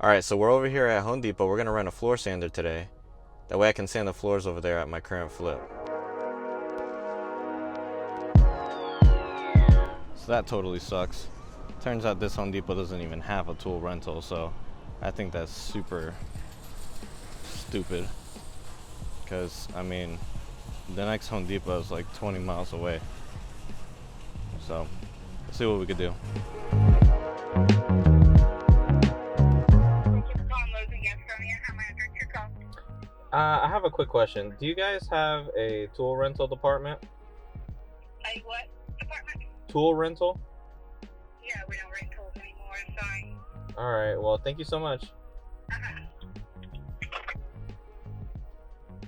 Alright, so we're over here at Home Depot. We're gonna rent a floor sander today. That way I can sand the floors over there at my current flip. So that totally sucks. Turns out this Home Depot doesn't even have a tool rental, so I think that's super stupid. Because, I mean, the next Home Depot is like 20 miles away. So, let's see what we could do. I have a quick question. Do you guys have a tool rental department? A what department? Tool rental? Yeah, we don't rent tools anymore, sorry. Alright, well, thank you so much.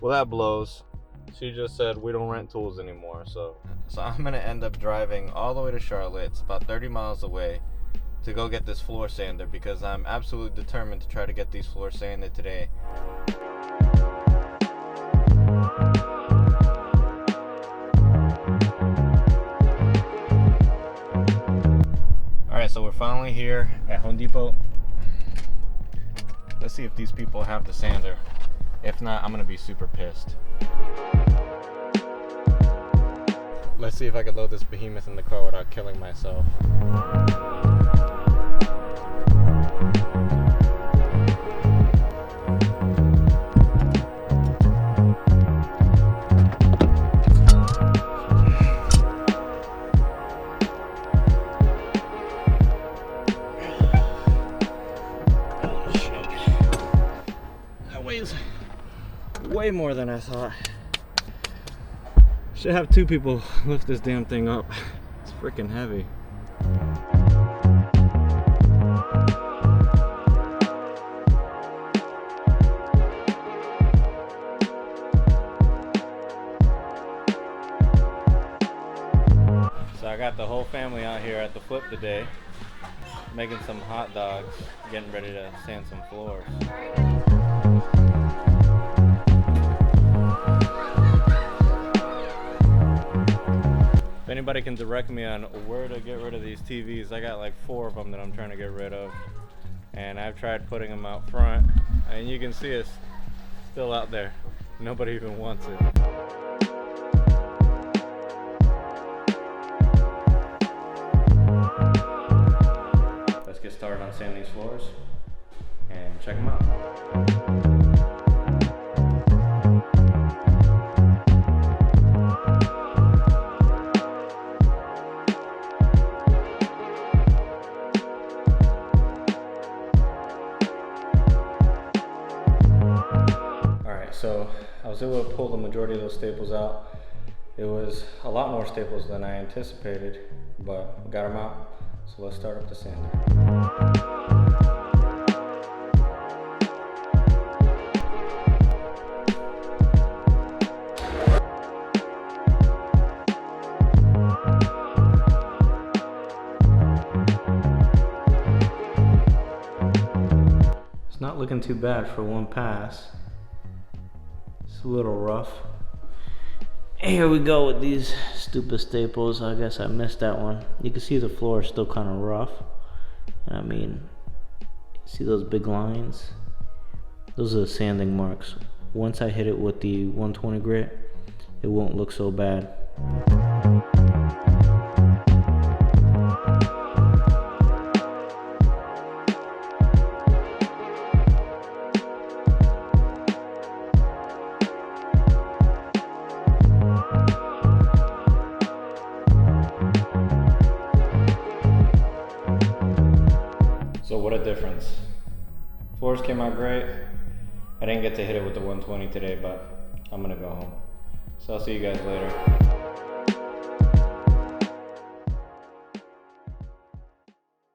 Well, that blows. She just said we don't rent tools anymore, so I'm gonna end up driving all the way to Charlotte. It's about 30 miles away to go get this floor sander because I'm absolutely determined to try to get these floors sanded today. Alright, so we're finally here at Home Depot. Let's see if these people have the sander. If not, I'm gonna be super pissed. Let's see if I can load this behemoth in the car without killing myself. Way more than I thought. Should have two people lift this damn thing up. It's freaking heavy. So I got the whole family out here at the flip today, making some hot dogs, getting ready to sand some floors. If anybody can direct me on where to get rid of these TVs, I got like 4 of them that I'm trying to get rid of. And I've tried putting them out front, and you can see it's still out there. Nobody even wants it. Let's get started on sanding these floors and check them out. So I was able to pull the majority of those staples out. It was a lot more staples than I anticipated, but we got them out. So let's start up the sander. It's not looking too bad for one pass. It's a little rough. Here we go with these stupid staples. I guess I missed that one. You can see the floor is still kind of rough. And I mean, see those big lines? Those are the sanding marks. Once I hit it with the 120 grit, it won't look so bad. So what a difference. Floors came out great. I didn't get to hit it with the 120 today, but I'm gonna go home. So I'll see you guys later.